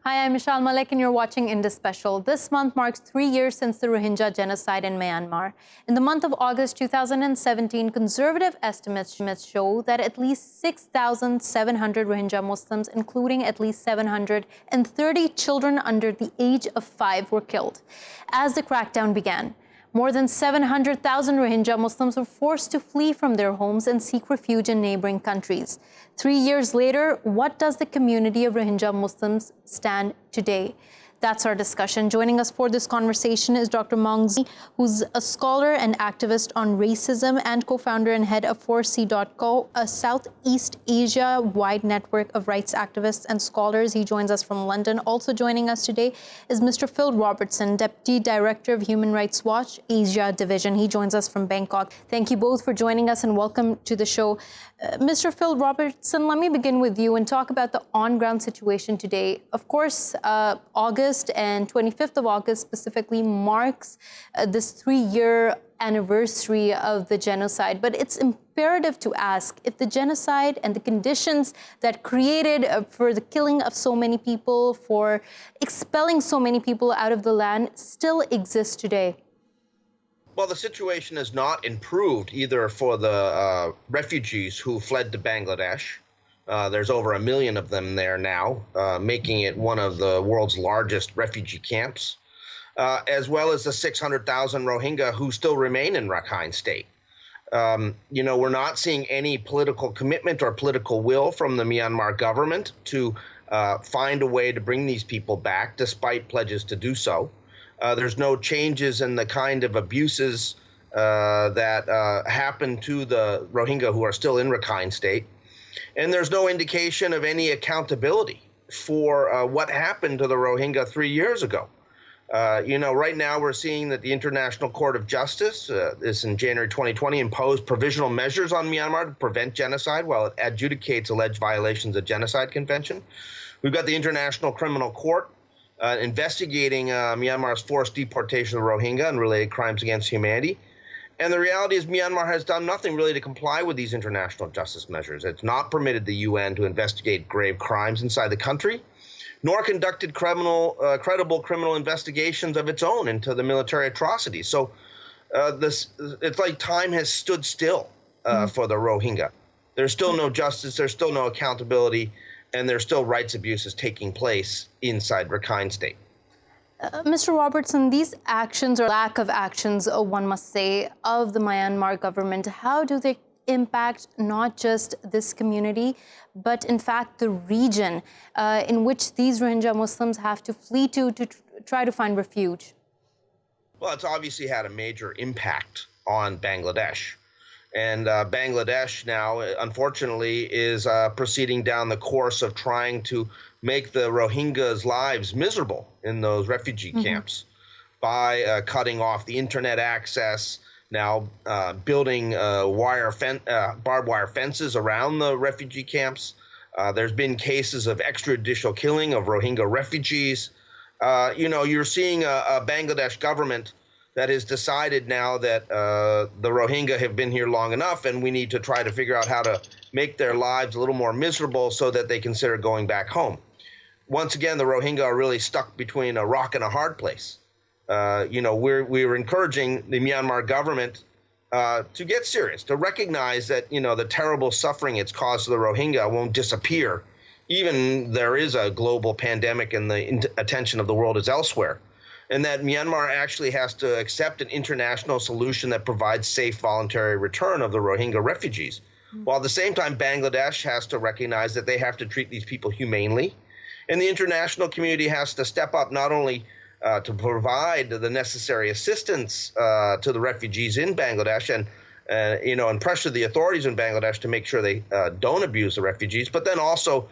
Hi, I'm Meshal Malik and you're watching Indus Special. This month marks 3 years since the Rohingya genocide in Myanmar. In the month of August 2017, conservative estimates show that at least 6,700 Rohingya Muslims, including at least 730 children under the age of 5, were killed. As the crackdown began, more than 700,000 Rohingya Muslims were forced to flee from their homes and seek refuge in neighboring countries. 3 years later, what does the community of Rohingya Muslims stand today? That's our discussion. Joining us for this conversation is Dr. Maung, who's a scholar and activist on racism and co-founder and head of 4C.co, a Southeast Asia-wide network of rights activists and scholars. He joins us from London. Also joining us today is Mr. Phil Robertson, Deputy Director of Human Rights Watch, Asia Division. He joins us from Bangkok. Thank you both for joining us and welcome to the show. Mr. Phil Robertson, let me begin with you and talk about the on-ground situation today. Of course, August and 25th of August specifically marks this 3-year anniversary of the genocide. But it's imperative to ask if the genocide and the conditions that created for the killing of so many people, for expelling so many people out of the land, still exist today. Well, the situation has not improved either for the refugees who fled to Bangladesh. There's over 1 million of them there now, making it one of the world's largest refugee camps, as well as the 600,000 Rohingya who still remain in Rakhine State. We're not seeing any political commitment or political will from the Myanmar government to find a way to bring these people back, despite pledges to do so. There's no changes in the kind of abuses that happen to the Rohingya who are still in Rakhine State. And there's no indication of any accountability for what happened to the Rohingya 3 years ago. Right now we're seeing that the International Court of Justice, this in January 2020, imposed provisional measures on Myanmar to prevent genocide while it adjudicates alleged violations of Genocide Convention. We've got the International Criminal Court investigating Myanmar's forced deportation of Rohingya and related crimes against humanity. And the reality is Myanmar has done nothing really to comply with these international justice measures. It's not permitted the UN to investigate grave crimes inside the country, nor conducted credible criminal investigations of its own into the military atrocities. So it's like time has stood still for the Rohingya. There's still no justice, there's still no accountability, and there's still rights abuses taking place inside Rakhine State. Mr. Robertson, these actions, or lack of actions, one must say, of the Myanmar government, how do they impact not just this community, but in fact the region in which these Rohingya Muslims have to flee to try to find refuge? Well, it's obviously had a major impact on Bangladesh. And Bangladesh now, unfortunately, is proceeding down the course of trying to make the Rohingyas' lives miserable in those refugee camps by cutting off the internet access, now building barbed wire fences around the refugee camps. There's been cases of extrajudicial killing of Rohingya refugees. You're seeing a Bangladesh government that has decided now that the Rohingya have been here long enough and we need to try to figure out how to make their lives a little more miserable so that they consider going back home. Once again, the Rohingya are really stuck between a rock and a hard place. We're encouraging the Myanmar government to get serious, to recognize that, the terrible suffering it's caused to the Rohingya won't disappear, even there is a global pandemic and the attention of the world is elsewhere. And that Myanmar actually has to accept an international solution that provides safe voluntary return of the Rohingya refugees. While at the same time, Bangladesh has to recognize that they have to treat these people humanely. And the international community has to step up not only to provide the necessary assistance to the refugees in Bangladesh and pressure the authorities in Bangladesh to make sure they don't abuse the refugees, but then also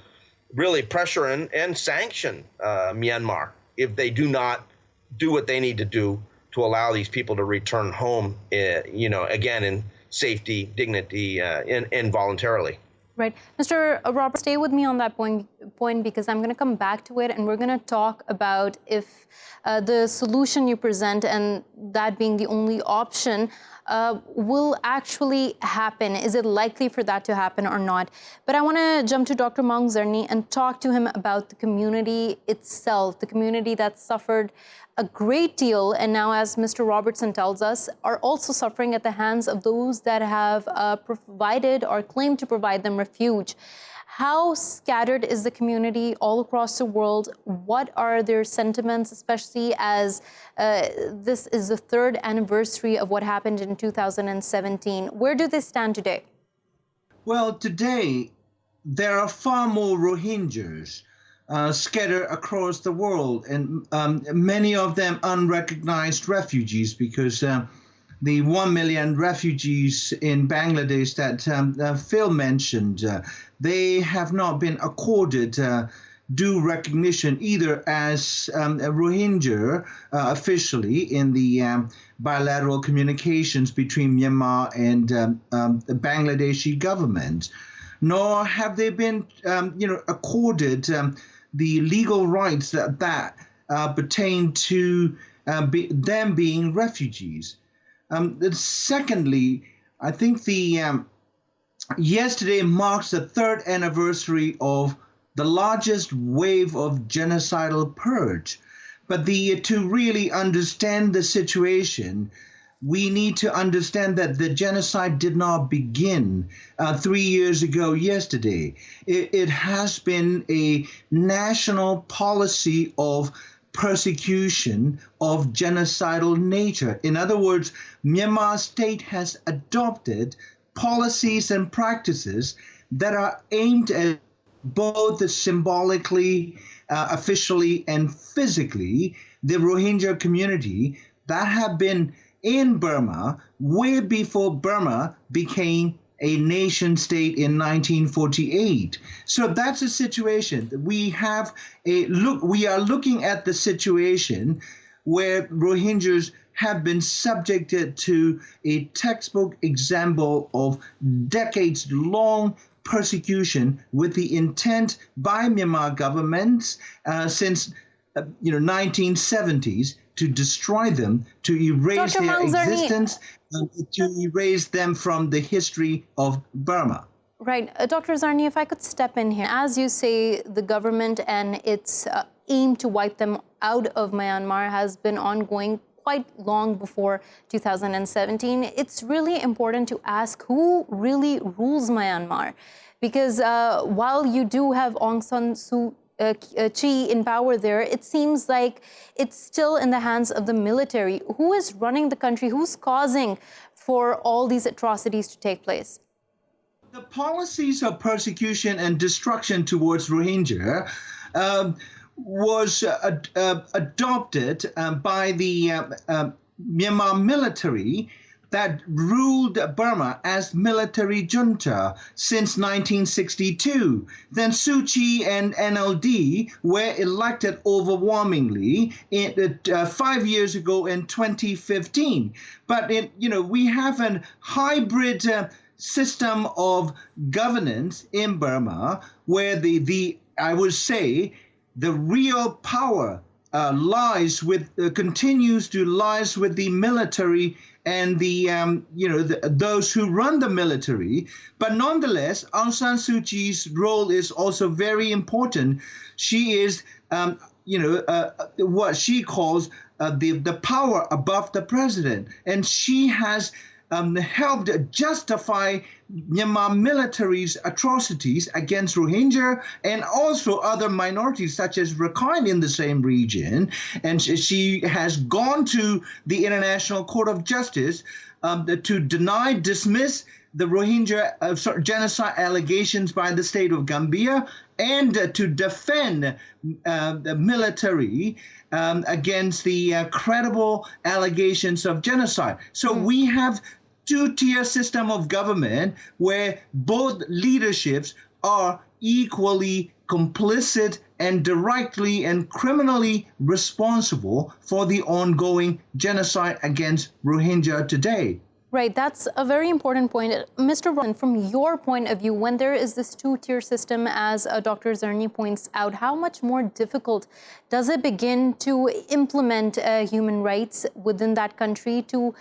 really pressure and sanction Myanmar if they do not do what they need to do to allow these people to return home, again, in safety, dignity, and voluntarily. Right. Mr. Robert, stay with me on that point because I'm going to come back to it and we're going to talk about if the solution you present and that being the only option will actually happen? Is it likely for that to happen or not? But I want to jump to Dr. Maung Zarni and talk to him about the community itself, the community that suffered a great deal, and now, as Mr. Robertson tells us, are also suffering at the hands of those that have provided or claimed to provide them refuge. How scattered is the community all across the world? What are their sentiments, especially as this is the 3rd anniversary of what happened in 2017? Where do they stand today? Well, today, there are far more Rohingyas scattered across the world, and many of them unrecognized refugees, because the 1 million refugees in Bangladesh that Phil mentioned, they have not been accorded due recognition either as a Rohingya officially in the bilateral communications between Myanmar and the Bangladeshi government, nor have they been accorded the legal rights that pertain to them being refugees. Secondly, I think yesterday marks the 3rd anniversary of the largest wave of genocidal purge. But to really understand the situation, we need to understand that the genocide did not begin 3 years ago yesterday. It has been a national policy of persecution of genocidal nature. In other words, Myanmar state has adopted policies and practices that are aimed at both symbolically, officially, and physically the Rohingya community that have been in Burma way before Burma became a nation state in 1948. So that's a situation. We are looking at the situation where Rohingyas have been subjected to a textbook example of decades-long persecution with the intent by Myanmar governments since 1970s to destroy them, to erase Dr. their Maung Zarni, existence, to erase them from the history of Burma. Right. Dr. Zarni, if I could step in here. As you say, the government and its aim to wipe them out of Myanmar has been ongoing quite long before 2017. It's really important to ask who really rules Myanmar. Because while you do have Aung San Suu Kyi in power there, it seems like it's still in the hands of the military. Who is running the country? Who's causing for all these atrocities to take place? The policies of persecution and destruction towards Rohingya was adopted by the Myanmar military that ruled Burma as military junta since 1962. Then Suu Kyi and NLD were elected overwhelmingly 5 years ago in 2015. But we have a hybrid system of governance in Burma where I would say the real power continues to lies with the military and those who run the military. But nonetheless, Aung San Suu Kyi's role is also very important. She is, what she calls the power above the president, and she has helped justify Myanmar military's atrocities against Rohingya and also other minorities such as Rakhine in the same region. And she has gone to the International Court of Justice to dismiss the Rohingya genocide allegations by the state of Gambia and to defend the military against the credible allegations of genocide. So we have two-tier system of government where both leaderships are equally complicit and directly and criminally responsible for the ongoing genocide against Rohingya today. Right, that's a very important point. Mr. Robertson, from your point of view, when there is this two-tier system, as Dr. Zarni points out, how much more difficult does it begin to implement human rights within that country, to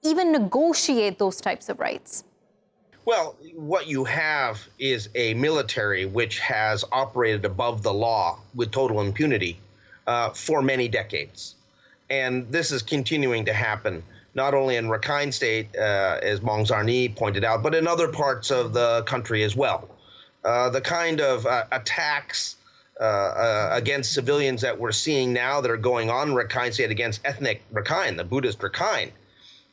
even negotiate those types of rights? Well, what you have is a military which has operated above the law with total impunity for many decades. And this is continuing to happen, not only in Rakhine State, as Maung Zarni pointed out, but in other parts of the country as well. The kind of attacks against civilians that we're seeing now that are going on in Rakhine State against ethnic Rakhine, the Buddhist Rakhine,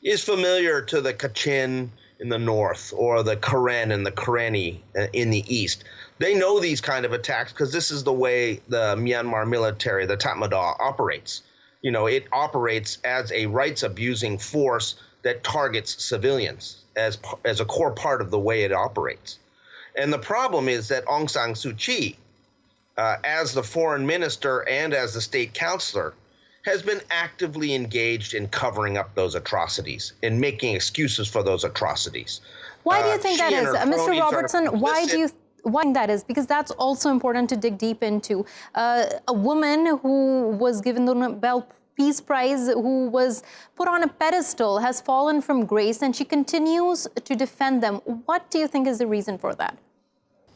is familiar to the Kachin in the north or the Karen and the Karenni in the east. They know these kind of attacks because this is the way the Myanmar military, the Tatmadaw, operates. You know, it operates as a rights-abusing force that targets civilians as a core part of the way it operates. And the problem is that Aung San Suu Kyi, as the foreign minister and as the state counselor, has been actively engaged in covering up those atrocities and making excuses for those atrocities. Why do you think that is? Mr. Robertson, why that is? Because that's also important to dig deep into. A woman who was given the Nobel Peace Prize, who was put on a pedestal, has fallen from grace, and she continues to defend them. What do you think is the reason for that?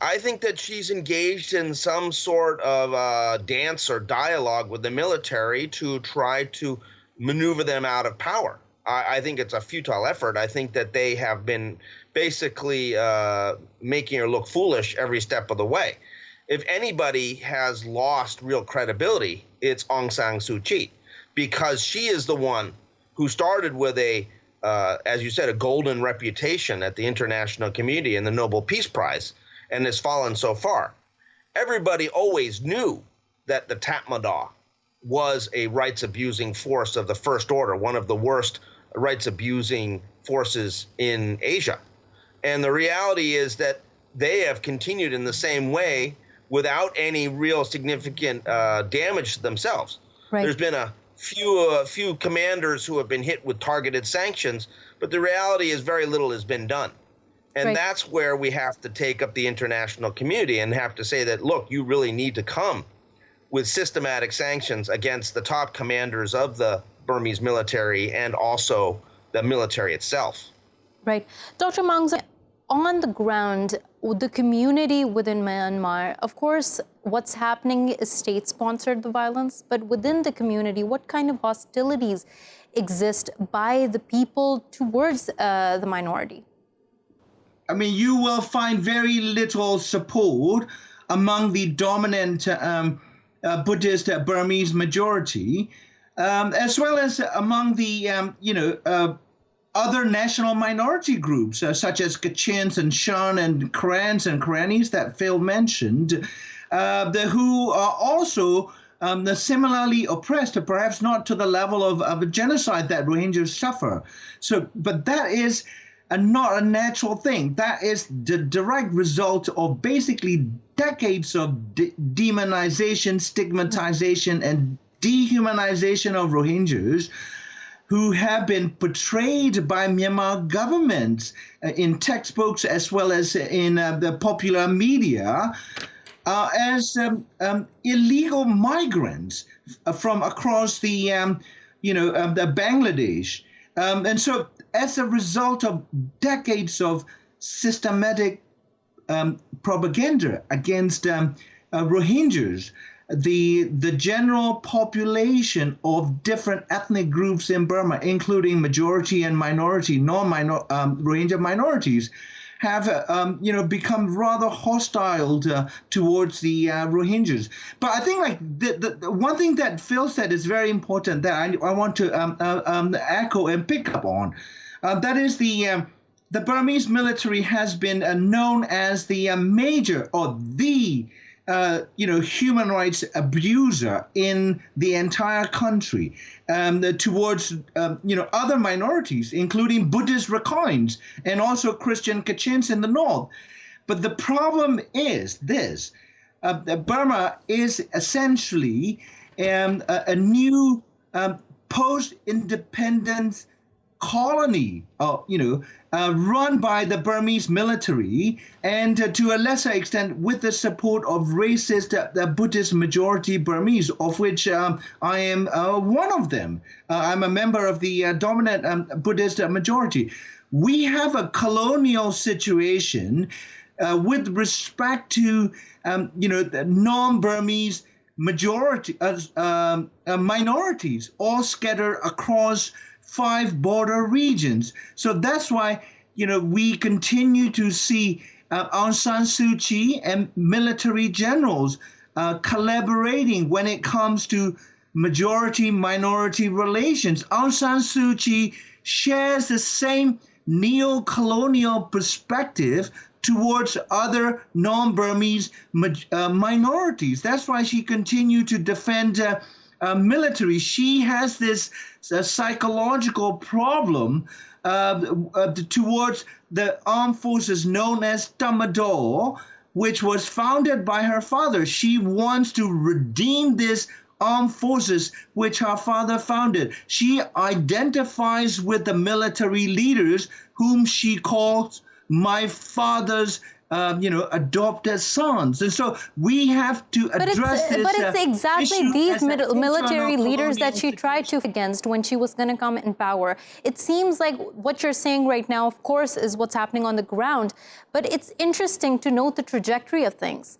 I think that she's engaged in some sort of dance or dialogue with the military to try to maneuver them out of power. I think it's a futile effort. I think that they have been basically making her look foolish every step of the way. If anybody has lost real credibility, it's Aung San Suu Kyi, because she is the one who started with as you said, a golden reputation at the international community and the Nobel Peace Prize, and has fallen so far. Everybody always knew that the Tatmadaw was a rights-abusing force of the first order, one of the worst rights-abusing forces in Asia. And the reality is that they have continued in the same way without any real significant damage to themselves. Right. There's been a few commanders who have been hit with targeted sanctions, but the reality is very little has been done. And that's where we have to take up the international community and have to say that, look, you really need to come with systematic sanctions against the top commanders of the Burmese military and also the military itself. Right. Dr. Maung, on the ground, the community within Myanmar, of course, what's happening is state-sponsored, the violence, but within the community, what kind of hostilities exist by the people towards the minority? I mean, you will find very little support among the dominant Buddhist Burmese majority, as well as among the, other national minority groups, such as Kachins and Shan and Karans and Karennis that Phil mentioned, who are also similarly oppressed, perhaps not to the level of a genocide that Rohingyas suffer. But that is not a natural thing. That is the direct result of basically decades of demonization, stigmatization, and dehumanization of Rohingyas, who have been portrayed by Myanmar governments in textbooks as well as in the popular media as illegal migrants from across the Bangladesh. And so as a result of decades of systematic propaganda against Rohingyas, the general population of different ethnic groups in Burma, including majority and minority, Rohingya minorities, have become rather hostile towards the Rohingyas. But I think the one thing that Phil said is very important that I want to echo and pick up on. That is the Burmese military has been known as the major or the human rights abuser in the entire country towards other minorities, including Buddhist Rakhines and also Christian Kachins in the north. But the problem is this: Burma is essentially a new post-independence colony, run by the Burmese military, and to a lesser extent with the support of racist Buddhist majority Burmese, of which I am one of them. I'm a member of the dominant Buddhist majority. We have a colonial situation with respect to, the non-Burmese majority minorities all scattered across 5 border regions. So that's why, we continue to see Aung San Suu Kyi and military generals collaborating when it comes to majority-minority relations. Aung San Suu Kyi shares the same neo-colonial perspective towards other non-Burmese minorities. That's why she continued to defend military. She has this psychological problem towards the armed forces known as Tamador, which was founded by her father. She wants to redeem this armed forces which her father founded. She identifies with the military leaders whom she calls my father's adopted sons. And so we have to address this. But it's exactly these military leaders that she tried to against when she was going to come in power. It seems like what you're saying right now, of course, is what's happening on the ground. But it's interesting to note the trajectory of things.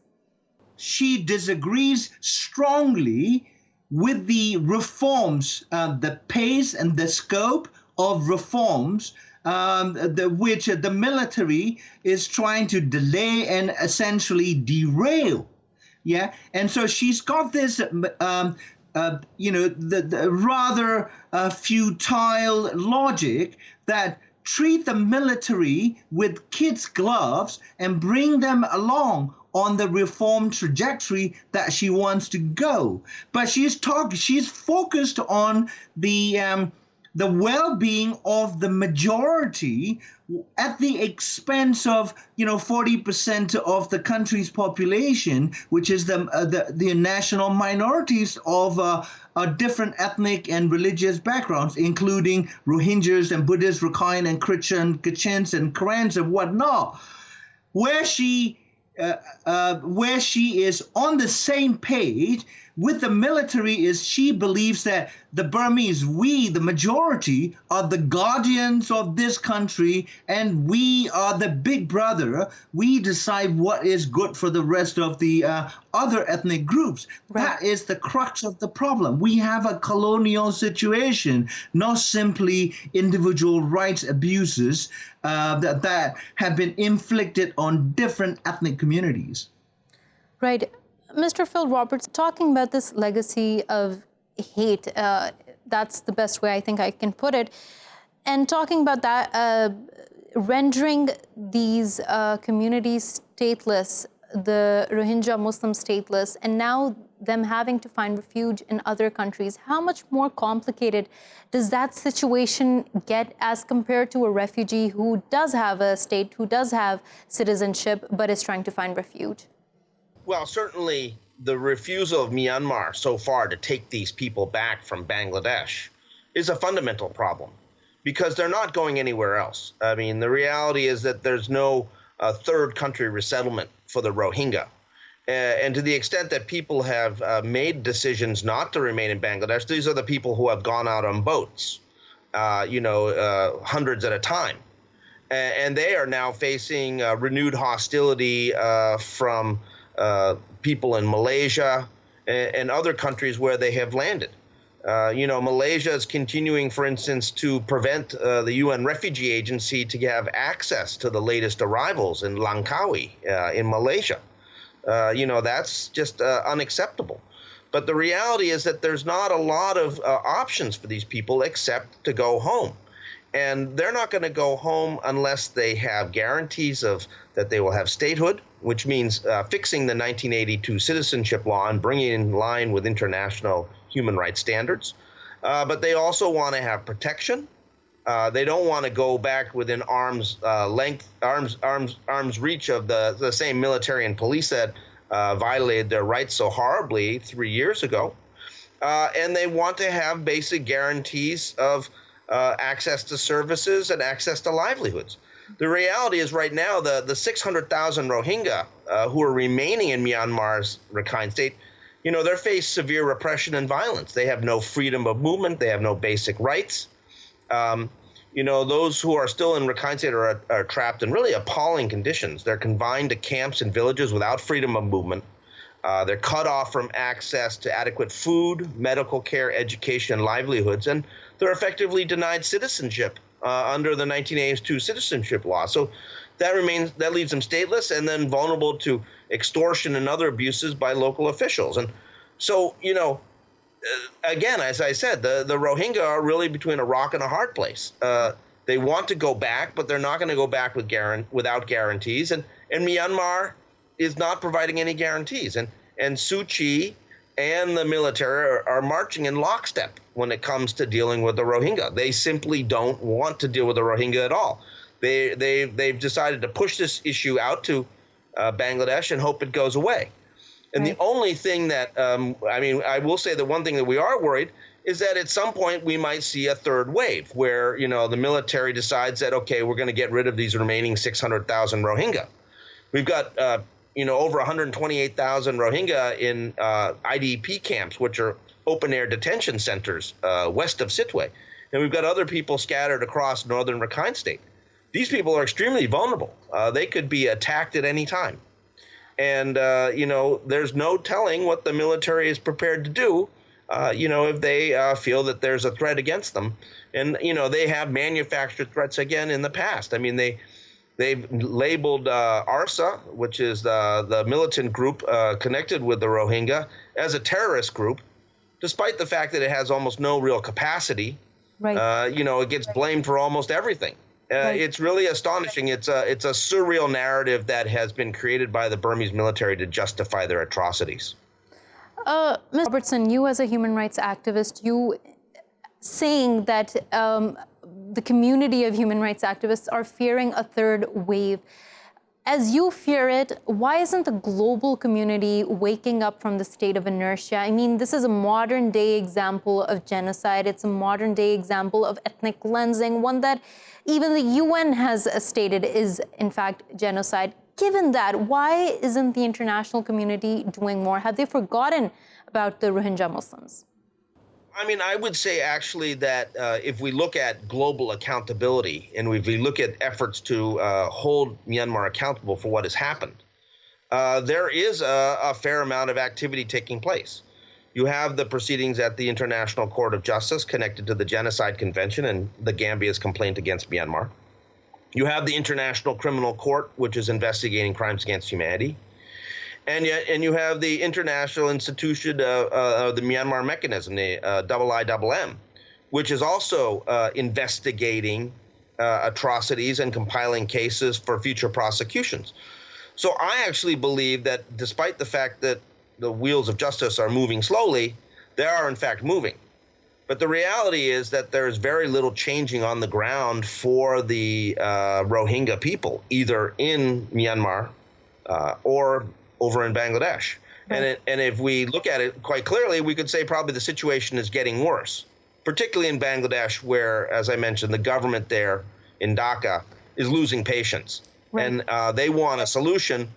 She disagrees strongly with the reforms, the pace and the scope of reforms which the military is trying to delay and essentially derail. Yeah, and so she's got this, the rather futile logic that treat the military with kids' gloves and bring them along on the reform trajectory that she wants to go. But she's focused on the well-being of the majority at the expense of 40% of the country's population, which is the national minorities of different ethnic and religious backgrounds, including Rohingyas and Buddhists, Rakhine and Christian, Kachins and Karens and whatnot, where she is on the same page with the military is she believes that the Burmese, we, the majority, are the guardians of this country, and we are the big brother. We decide what is good for the rest of the other ethnic groups. Right. That is the crux of the problem. We have a colonial situation, not simply individual rights abuses that have been inflicted on different ethnic communities. Right. Mr. Phil Roberts, talking about this legacy of hate, that's the best way I think I can put it, and talking about that, rendering these communities stateless, the Rohingya Muslim stateless, and now them having to find refuge in other countries. How much more complicated does that situation get as compared to a refugee who does have a state, who does have citizenship, but is trying to find refuge? Well, certainly the refusal of Myanmar so far to take these people back from Bangladesh is a fundamental problem because they're not going anywhere else. I mean, the reality is that there's no third country resettlement for the Rohingya. And to the extent that people have made decisions not to remain in Bangladesh, these are the people who have gone out on boats, hundreds at a time. And they are now facing renewed hostility from people in Malaysia and other countries where they have landed. Malaysia is continuing, for instance, to prevent the UN Refugee Agency to have access to the latest arrivals in Langkawi in Malaysia. That's just unacceptable. But the reality is that there's not a lot of options for these people except to go home. And they're not going to go home unless they have guarantees that they will have statehood, which means fixing the 1982 citizenship law and bringing it in line with international human rights standards. But they also want to have protection. They don't want to go back within arm's reach of the same military and police that violated their rights so horribly 3 years ago. And they want to have basic guarantees of access to services, and access to livelihoods. The reality is right now the 600,000 Rohingya who are remaining in Myanmar's Rakhine State, they're faced severe repression and violence. They have no freedom of movement. They have no basic rights. Those who are still in Rakhine State are trapped in really appalling conditions. They're confined to camps and villages without freedom of movement. They're cut off from access to adequate food, medical care, education, and livelihoods, and they're effectively denied citizenship under the 1982 citizenship law. So that leaves them stateless and then vulnerable to extortion and other abuses by local officials. And so, again, as I said, the Rohingya are really between a rock and a hard place. They want to go back, but they're not going to go back without guarantees. And Myanmar is not providing any guarantees. And Suu Kyi and the military are marching in lockstep when it comes to dealing with the Rohingya. They simply don't want to deal with the Rohingya at all. They've decided to push this issue out to Bangladesh and hope it goes away. And the only thing that, I will say the one thing that we are worried is that at some point we might see a third wave where, the military decides that, okay, we're going to get rid of these remaining 600,000 Rohingya. We've got, over 128,000 Rohingya in IDP camps, which are open-air detention centers west of Sittwe. And we've got other people scattered across northern Rakhine State. These people are extremely vulnerable. They could be attacked at any time. And, there's no telling what the military is prepared to do, if they feel that there's a threat against them. And, they have manufactured threats again in the past. I mean, they've labeled ARSA, which is the militant group connected with the Rohingya, as a terrorist group, despite the fact that it has almost no real capacity. Right. It gets blamed for almost everything. It's really astonishing. It's a surreal narrative that has been created by the Burmese military to justify their atrocities. Mr. Robertson, you as a human rights activist, you saying that the community of human rights activists are fearing a third wave. As you fear it, why isn't the global community waking up from the state of inertia? I mean, this is a modern day example of genocide. It's a modern day example of ethnic cleansing, one that even the UN has stated is, in fact, genocide. Given that, why isn't the international community doing more? Have they forgotten about the Rohingya Muslims? I mean, I would say actually that if we look at global accountability and if we look at efforts to hold Myanmar accountable for what has happened, there is a fair amount of activity taking place. You have the proceedings at the International Court of Justice connected to the Genocide Convention and the Gambia's complaint against Myanmar. You have the International Criminal Court, which is investigating crimes against humanity. And you have the International Institution of the Myanmar Mechanism, the IIMM, which is also investigating atrocities and compiling cases for future prosecutions. So I actually believe that despite the fact that the wheels of justice are moving slowly, they are in fact moving. But the reality is that there is very little changing on the ground for the Rohingya people, either in Myanmar or over in Bangladesh. Right. And if we look at it quite clearly, we could say probably the situation is getting worse, particularly in Bangladesh, where, as I mentioned, the government there in Dhaka is losing patience. Right. And they want a solution.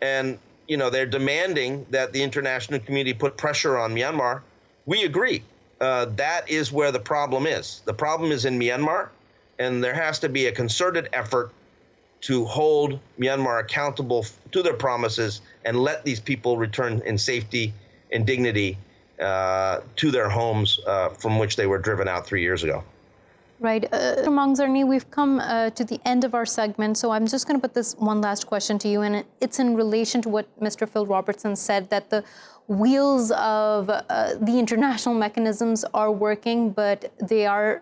And they're demanding that the international community put pressure on Myanmar. We agree. That is where the problem is. The problem is in Myanmar, and there has to be a concerted effort to hold Myanmar accountable to their promises and let these people return in safety and dignity to their homes from which they were driven out 3 years ago. Right. Maung, Zarni, we've come to the end of our segment, so I'm just going to put this one last question to you, and it's in relation to what Mr. Phil Robertson said, that the wheels of the international mechanisms are working, but they are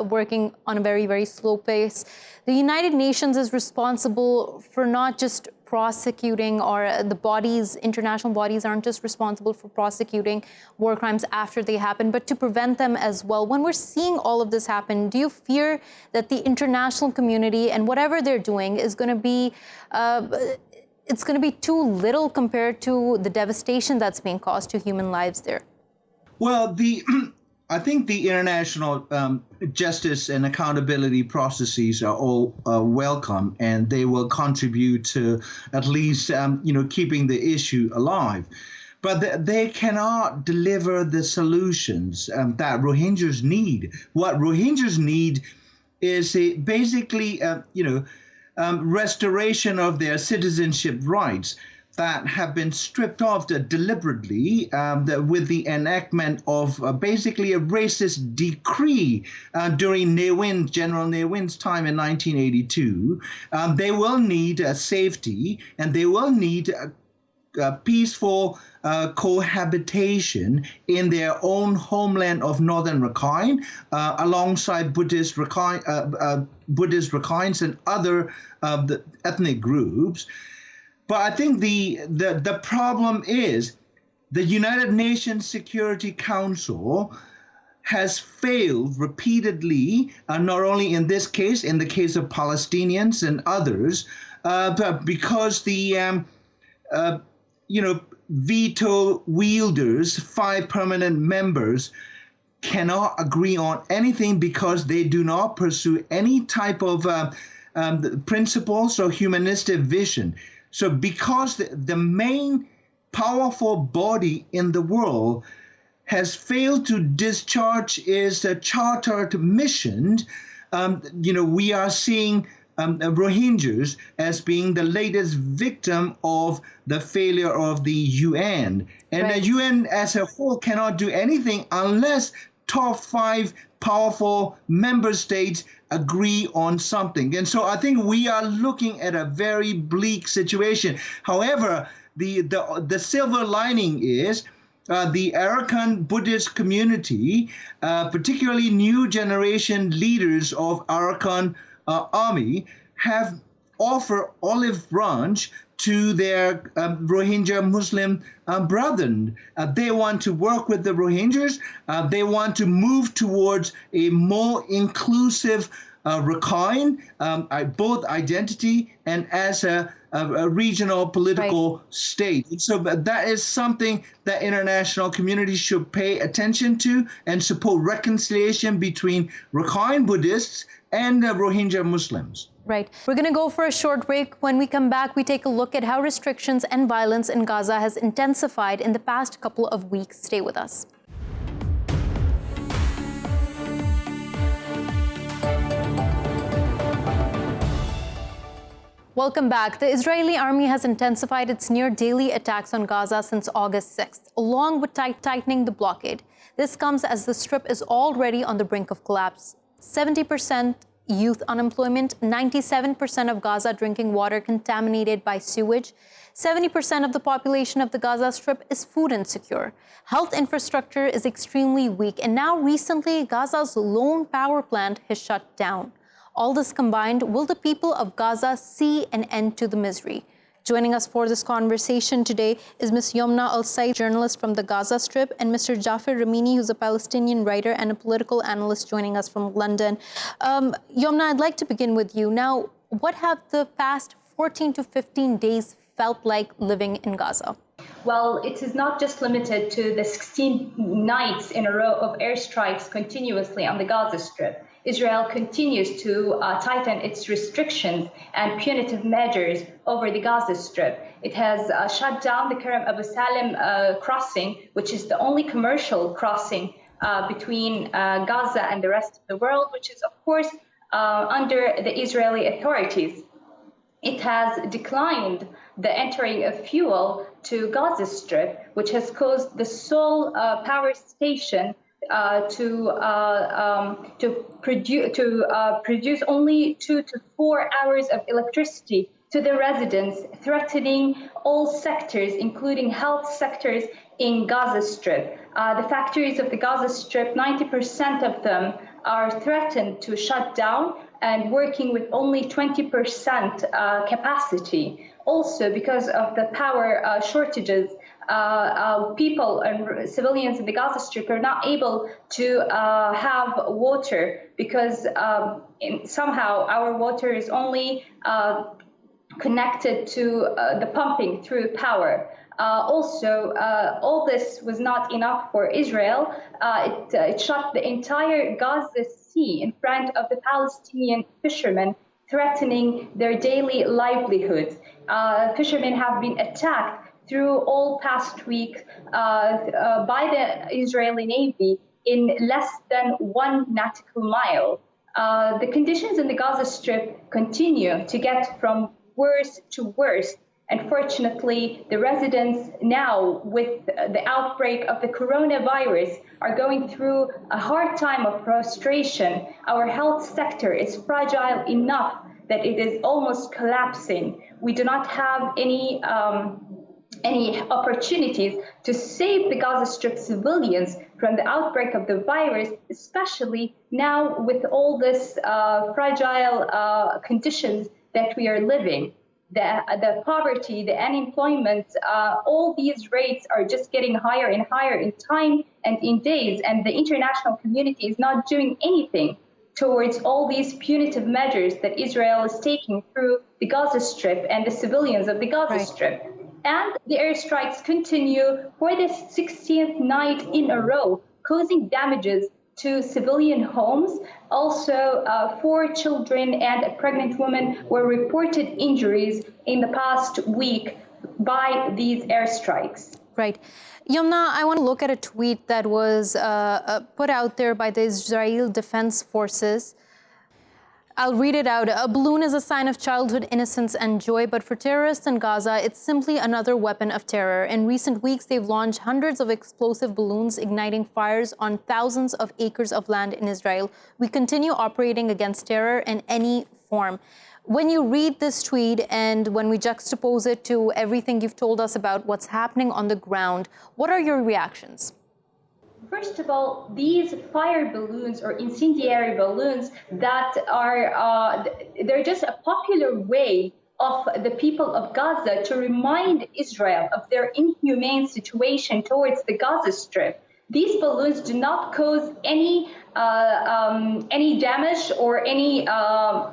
working on a very, very slow pace. The United Nations is responsible for not just prosecuting, or the bodies, international bodies aren't just responsible for prosecuting war crimes after they happen, but to prevent them as well. When we're seeing all of this happen, do you fear that the international community and whatever they're doing is going to be, it's going to be too little compared to the devastation that's being caused to human lives there? Well, I think the international justice and accountability processes are all welcome, and they will contribute to at least, keeping the issue alive. But they cannot deliver the solutions that Rohingyas need. What Rohingyas need is basically, restoration of their citizenship rights that have been stripped off deliberately with the enactment of basically a racist decree during General Ne Win's time in 1982. They will need safety, and they will need peaceful cohabitation in their own homeland of northern Rakhine, alongside Buddhist Rakhines and other the ethnic groups. But I think the problem is the United Nations Security Council has failed repeatedly, not only in this case, in the case of Palestinians and others, but because the veto wielders, 5 permanent members, cannot agree on anything because they do not pursue any type of principles or humanistic vision. So because the main powerful body in the world has failed to discharge its chartered mission, we are seeing Rohingyas as being the latest victim of the failure of the UN. And Right. the UN as a whole cannot do anything unless top 5 powerful member states agree on something. And so I think we are looking at a very bleak situation. However, the silver lining is the Arakan Buddhist community, particularly new generation leaders of Arakan army, have offered olive branch to their Rohingya Muslim brethren. They want to work with the Rohingyas. They want to move towards a more inclusive Rakhine, both identity and as a regional political state. And so that is something that international community should pay attention to and support reconciliation between Rakhine Buddhists and Rohingya Muslims. Right. We're going to go for a short break. When we come back, we take a look at how restrictions and violence in Gaza has intensified in the past couple of weeks. Stay with us. Welcome back. The Israeli army has intensified its near-daily attacks on Gaza since August 6th, along with tightening the blockade. This comes as the Strip is already on the brink of collapse. 70% youth unemployment, 97% of Gaza drinking water contaminated by sewage, 70% of the population of the Gaza Strip is food insecure. Health infrastructure is extremely weak, and now recently Gaza's lone power plant has shut down. All this combined, will the people of Gaza see an end to the misery? Joining us for this conversation today is Ms. Youmna ElSayed, journalist from the Gaza Strip, and Mr. Jafar Ramini, who's a Palestinian writer and a political analyst, joining us from London. Youmna, I'd like to begin with you. Now, what have the past 14 to 15 days felt like living in Gaza? Well, it is not just limited to the 16 nights in a row of airstrikes continuously on the Gaza Strip. Israel continues to tighten its restrictions and punitive measures over the Gaza Strip. It has shut down the Kerem Abu Salim crossing, which is the only commercial crossing between Gaza and the rest of the world, which is, of course, under the Israeli authorities. It has declined the entering of fuel to Gaza Strip, which has caused the sole power station to produce only 2 to 4 hours of electricity to the residents, threatening all sectors, including health sectors in Gaza Strip. The factories of the Gaza Strip, 90% of them are threatened to shut down and working with only 20% capacity. Also, because of the power shortages, people and civilians in the Gaza Strip are not able to have water because somehow our water is only connected to the pumping through power. All this was not enough for Israel. It shut the entire Gaza Sea in front of the Palestinian fishermen, threatening their daily livelihoods. Fishermen have been attacked through all past week by the Israeli Navy in less than 1 nautical mile. The conditions in the Gaza Strip continue to get from worse to worse. Unfortunately, the residents now, with the outbreak of the coronavirus, are going through a hard time of frustration. Our health sector is fragile enough that it is almost collapsing. We do not have any opportunities to save the Gaza Strip civilians from the outbreak of the virus, especially now with all this fragile conditions that we are living. The poverty, the unemployment, all these rates are just getting higher and higher in time and in days, and the international community is not doing anything towards all these punitive measures that Israel is taking through the Gaza Strip and the civilians of the Gaza Strip. And the airstrikes continue for the 16th night in a row, causing damages to civilian homes. Also, 4 children and a pregnant woman were reported injuries in the past week by these airstrikes. Right. Youmna, I want to look at a tweet that was put out there by the Israel Defense Forces. I'll read it out. A balloon is a sign of childhood innocence and joy, but for terrorists in Gaza, it's simply another weapon of terror. In recent weeks, they've launched hundreds of explosive balloons, igniting fires on thousands of acres of land in Israel. We continue operating against terror in any form. When you read this tweet and when we juxtapose it to everything you've told us about what's happening on the ground, what are your reactions? First of all, these fire balloons or incendiary balloons that are, they're just a popular way of the people of Gaza to remind Israel of their inhumane situation towards the Gaza Strip. These balloons do not cause any damage or any,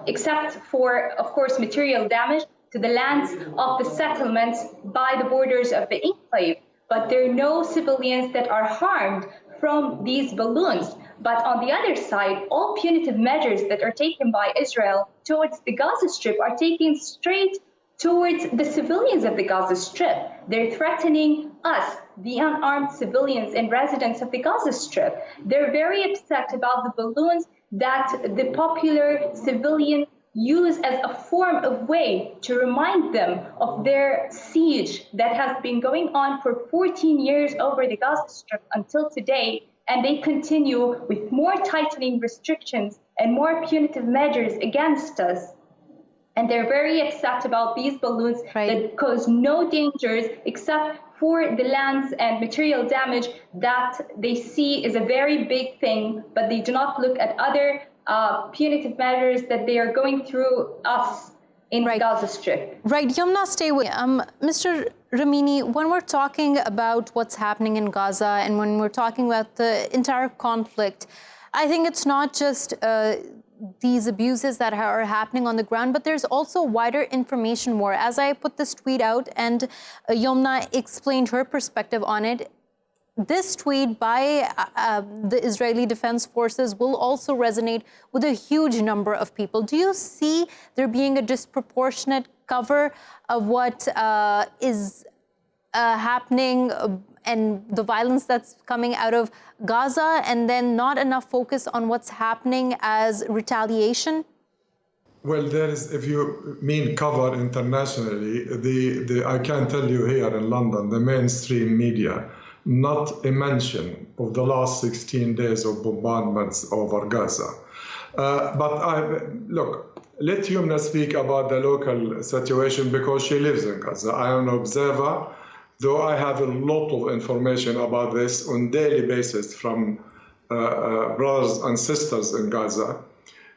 except for, of course, material damage to the lands of the settlements by the borders of the enclave. But there are no civilians that are harmed from these balloons. But on the other side, all punitive measures that are taken by Israel towards the Gaza Strip are taken straight towards the civilians of the Gaza Strip. They're threatening us, the unarmed civilians and residents of the Gaza Strip. They're very upset about the balloons that the popular civilians use as a form of way to remind them of their siege that has been going on for 14 years over the Gaza Strip until today, and they continue with more tightening restrictions and more punitive measures against us. And they're very upset about these balloons that cause no dangers except for the lands and material damage that they see is a very big thing, but they do not look at other punitive measures that they are going through us in the Gaza Strip. Right, Youmna, stay with Mr. Ramini, when we're talking about what's happening in Gaza and when we're talking about the entire conflict, I think it's not just these abuses that are happening on the ground, but there's also wider information war. As I put this tweet out and Youmna explained her perspective on it, this tweet by the Israeli Defense Forces will also resonate with a huge number of people. Do you see there being a disproportionate cover of what is happening and the violence that's coming out of Gaza, and then not enough focus on what's happening as retaliation? Well, there is, if you mean cover internationally, I can tell you here in London, the mainstream media, not a mention of the last 16 days of bombardments over Gaza. Look, let Youmna speak about the local situation because she lives in Gaza. I am an observer, though I have a lot of information about this on daily basis from brothers and sisters in Gaza.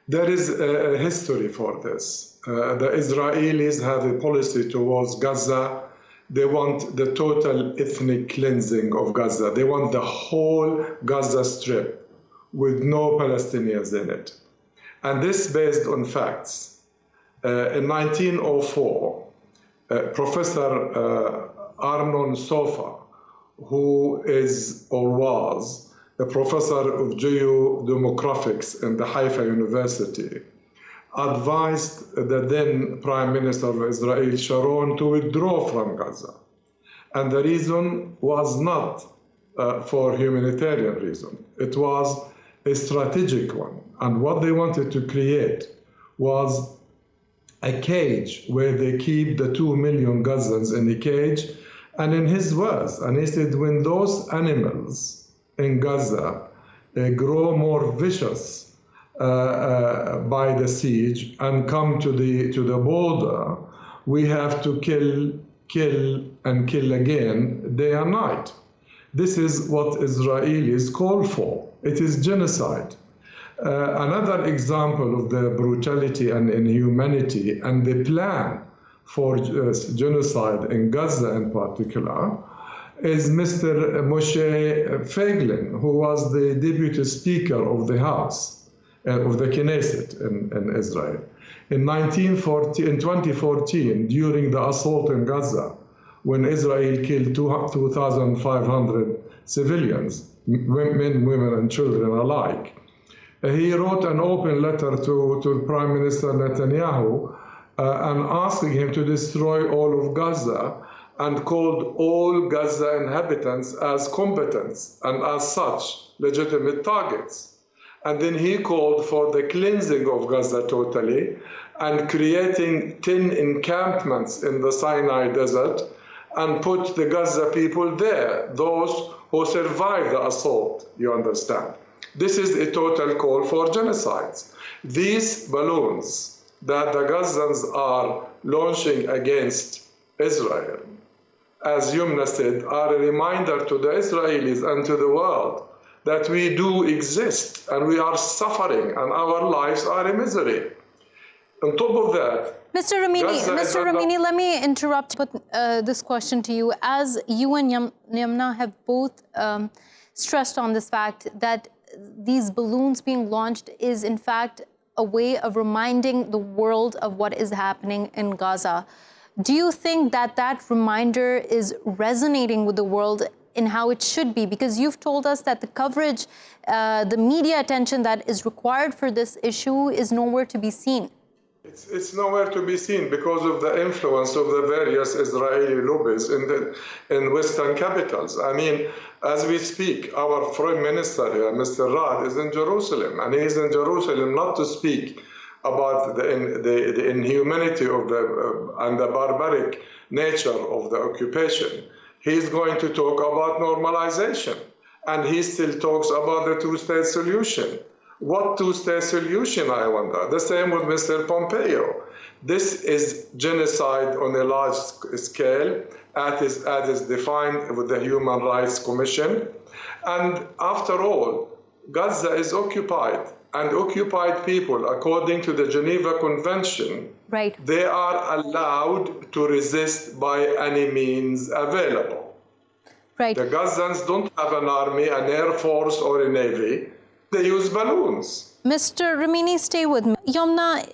There is a history for this. The Israelis have a policy towards Gaza. They want the total ethnic cleansing of Gaza. They want the whole Gaza Strip with no Palestinians in it. And this based on facts. In 1904, Professor Arnon Sofa, who is or was a professor of geodemographics in the Haifa University, advised the then Prime Minister of Israel, Sharon, to withdraw from Gaza. And the reason was not for humanitarian reason. It was a strategic one. And what they wanted to create was a cage where they keep the 2 million Gazans in a cage. And in his words, and he said, when those animals in Gaza grow more vicious by the siege and come to the border, we have to kill and kill again day and night. This is what Israelis call for. It is genocide. Another example of the brutality and inhumanity and the plan for genocide in Gaza in particular is Mr. Moshe Feiglin, who was the deputy speaker of the House, of the Knesset in Israel. In 2014, during the assault in Gaza, when Israel killed 2,500 civilians, men, women, and children alike, he wrote an open letter to Prime Minister Netanyahu and asking him to destroy all of Gaza, and called all Gaza inhabitants as combatants and as such legitimate targets. And then he called for the cleansing of Gaza totally and creating 10 encampments in the Sinai desert and put the Gaza people there, those who survived the assault, you understand. This is a total call for genocides. These balloons that the Gazans are launching against Israel, as Youmna said, are a reminder to the Israelis and to the world that we do exist and we are suffering and our lives are a misery. On top of that, Mr. Ramini, let me interrupt this question to you. As you and Youmna have both stressed on this fact that these balloons being launched is in fact a way of reminding the world of what is happening in Gaza. Do you think that that reminder is resonating with the world in how it should be? Because you've told us that the coverage, the media attention that is required for this issue is nowhere to be seen. It's nowhere to be seen because of the influence of the various Israeli lobbies in Western capitals. I mean, as we speak, our Prime Minister here, Mr. Rad, is in Jerusalem, and he is in Jerusalem not to speak about the inhumanity of and the barbaric nature of the occupation. He's going to talk about normalization, and he still talks about the two-state solution. What two-state solution, I wonder? The same with Mr. Pompeo. This is genocide on a large scale, as is defined with the Human Rights Commission. And after all, Gaza is occupied, and occupied people, according to the Geneva Convention, right, they are allowed to resist by any means available. Right. The Gazans don't have an army, an air force, or a navy. They use balloons. Mr. Ramini, stay with me. Youmna,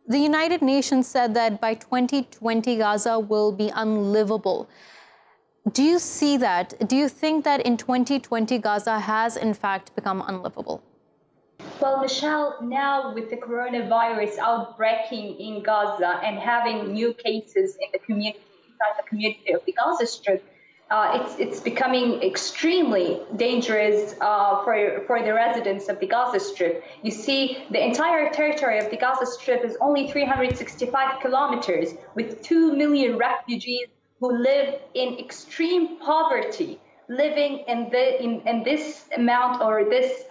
the United Nations said that by 2020, Gaza will be unlivable. Do you see that? Do you think that in 2020, Gaza has in fact become unlivable? Well, Meshal, now with the coronavirus outbreaking in Gaza and having new cases in the community, inside the community of the Gaza Strip, it's becoming extremely dangerous for the residents of the Gaza Strip. You see, the entire territory of the Gaza Strip is only 365 kilometers, with 2 million refugees who live in extreme poverty, living in this amount or this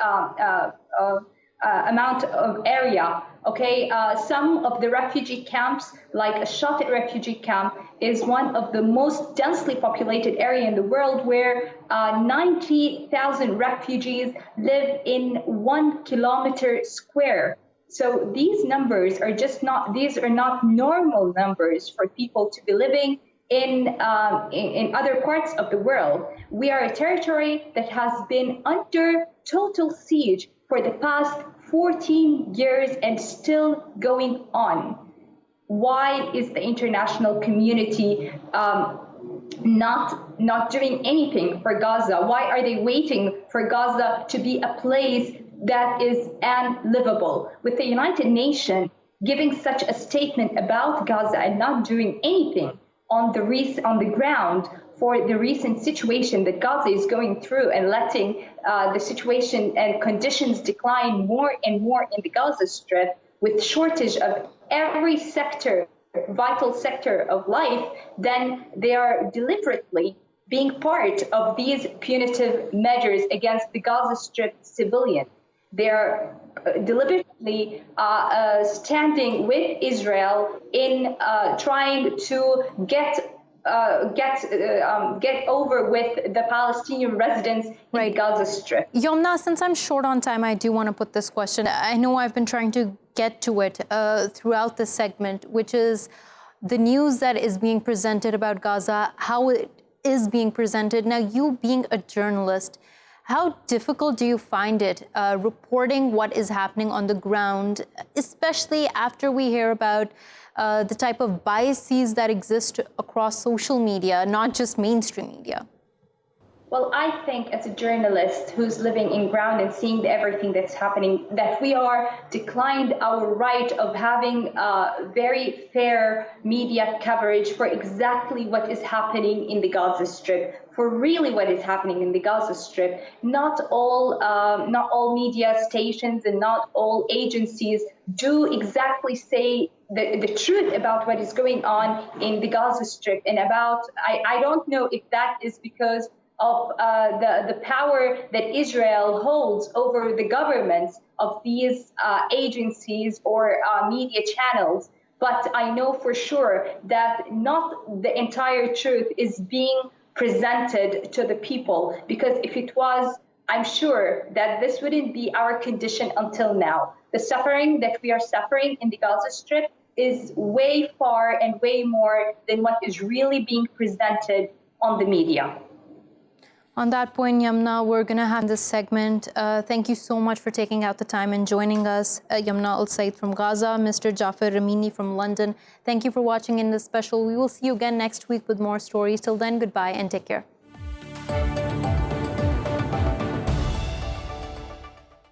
amount of area. Okay, some of the refugee camps, like a Shafet refugee camp, is one of the most densely populated area in the world, where 90,000 refugees live in 1 kilometer square. So these numbers are just not; these are not normal numbers for people to be living in other parts of the world. We are a territory that has been under total siege for the past 14 years and still going on. Why is the international community not doing anything for Gaza? Why are they waiting for Gaza to be a place that is unlivable? With the United Nations giving such a statement about Gaza and not doing anything on the ground for the recent situation that Gaza is going through, and letting the situation and conditions decline more and more in the Gaza Strip, with shortage of every sector, vital sector of life, then they are deliberately being part of these punitive measures against the Gaza Strip civilians. They are deliberately standing with Israel in trying to get over with the Palestinian residents in the Gaza Strip. Youmna, since I'm short on time, I do want to put this question. I know I've been trying to get to it throughout this segment, which is the news that is being presented about Gaza, how it is being presented. Now, you being a journalist, how difficult do you find it reporting what is happening on the ground, especially after we hear about the type of biases that exist across social media, not just mainstream media? Well, I think as a journalist who's living in ground and seeing everything that's happening, that we are declined our right of having very fair media coverage for exactly what is happening in the Gaza Strip, for really what is happening in the Gaza Strip. Not all media stations and not all agencies do exactly say the truth about what is going on in the Gaza Strip. And I don't know if that is because of the power that Israel holds over the governments of these agencies or media channels. But I know for sure that not the entire truth is being presented to the people, because if it was, I'm sure that this wouldn't be our condition until now. The suffering that we are suffering in the Gaza Strip is way far and way more than what is really being presented on the media. On that point, Youmna, we're going to have this segment. Thank you so much for taking out the time and joining us. Youmna ElSayed from Gaza, Mr. Jafar Ramini from London. Thank you for watching Indus Special. We will see you again next week with more stories. Till then, goodbye and take care.